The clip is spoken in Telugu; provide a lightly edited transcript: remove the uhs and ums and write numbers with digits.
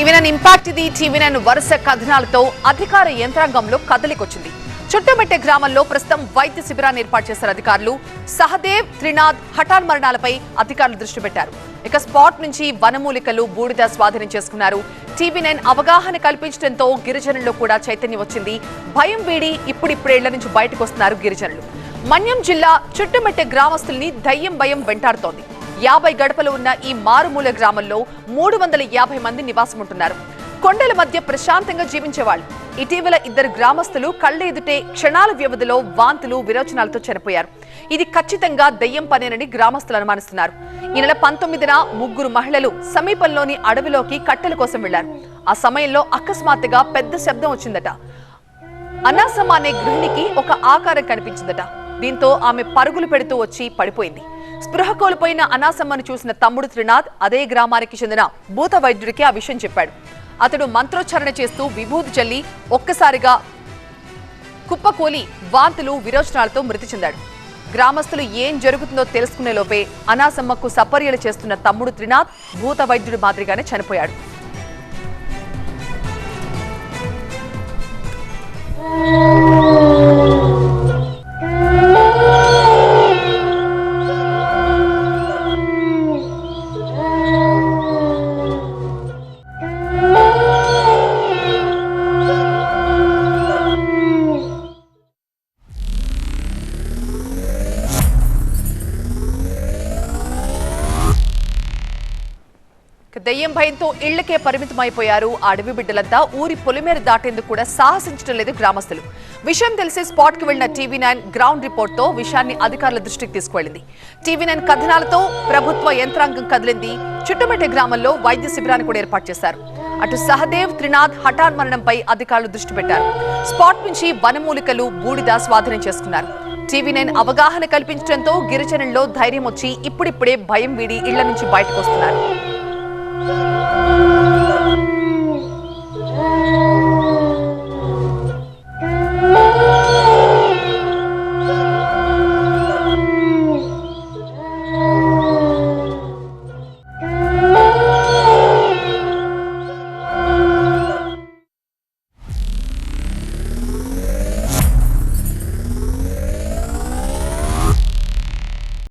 టీవీ9 ఇంపాక్ట్ ఇది. టీవీ9 వరుస కథనాలతో అధికార యంత్రాంగంలో కదలికొచ్చింది. చుట్టుమెట్టే గ్రామంలో ప్రస్తుతం వైద్య శిబిరాన్ని ఏర్పాటు చేశారు అధికారులు. సహదేవ్, త్రినాథ్ హఠాన్ మరణాలపై అధికారులు దృష్టి పెట్టారు. ఇక స్పాట్ నుంచి వనమూలికలు, బూడిద స్వాధీనం చేసుకున్నారు. టీవీ9 అవగాహన కల్పించడంతో గిరిజనుల్లో కూడా చైతన్యం వచ్చింది. భయం వీడి ఇప్పుడిప్పుడే ఇళ్ల నుంచి బయటకు వస్తున్నారు గిరిజనులు. మన్యం జిల్లా చుట్టుమెట్టే గ్రామస్తుల్ని దయ్యం భయం వెంటాడుతోంది. 50 గడపలు ఉన్న ఈ మారుమూల గ్రామంలో 350 మంది నివాసం ఉంటున్నారు. కొండల మధ్య ప్రశాంతంగా జీవించేవాళ్ళు. ఇటీవల 2 గ్రామస్తులు కళ్ల ఎదుటే క్షణాల వ్యవధిలో వాంతులు, విరోచనాలతో చనిపోయారు. ఇది ఖచ్చితంగా దయ్యం పనేనని గ్రామస్తులు అనుమానిస్తున్నారు. ఈ నెల 19న 3 మహిళలు సమీపంలోని అడవిలోకి కట్టెల కోసం వెళ్లారు. ఆ సమయంలో అకస్మాత్తుగా పెద్ద శబ్దం వచ్చిందట. అనాసమ్మ అనే గృహిణికి ఒక ఆకారం కనిపించిందట. దీంతో ఆమె పరుగులు పెడుతూ వచ్చి పడిపోయింది. స్పృహ కోల్పోయిన అనాసమ్మను చూసిన తమ్ముడు త్రినాథ్ అదే గ్రామానికి చెందిన భూత వైద్యుడికి ఆ విషయం చెప్పాడు. అతడు మంత్రోచ్చారణ చేస్తూ విభూతి చల్లి ఒక్కసారిగా కుప్పకూలి వాంతులు, విరోచనాలతో మృతి చెందాడు. గ్రామస్తులు ఏం జరుగుతుందో తెలుసుకునే లోపే అనాసమ్మకు సపర్యలు చేస్తున్న తమ్ముడు త్రినాథ్ భూత వైద్యుడి మాదిరిగానే చనిపోయాడు. దయ్యం భయంతో ఇళ్లకే పరిమితమైపోయారు అడవి బిడ్డలంతా. ఊరి పొలిమేర దాటేందుకు కూడా సాహసించడం లేదు గ్రామస్తులు. విషయం తెలిసి స్పాట్ కి వెళ్లిన టీవీ9 గ్రౌండ్ రిపోర్ట్ తో విషయాన్ని అధికారుల దృష్టికి తీసుకువెళ్లింది. టీవీ9 కథనాలతో ప్రభుత్వ యంత్రాంగం కదిలింది. చుట్టుమెట్టే గ్రామంలో వైద్య శిబిరాన్ని కూడా ఏర్పాటు చేశారు. అటు సహదేవ్, త్రినాథ్ హఠాన్ మరణంపై అధికారులు దృష్టి పెట్టారు. స్పాట్ నుంచి వనమూలికలు, బూడిద స్వాధీనం చేసుకున్నారు. టీవీ9 అవగాహన కల్పించడంతో గిరిజనుల్లో ధైర్యం వచ్చి ఇప్పుడిప్పుడే భయం వీడి ఇళ్ల నుంచి బయటకు వస్తున్నారు.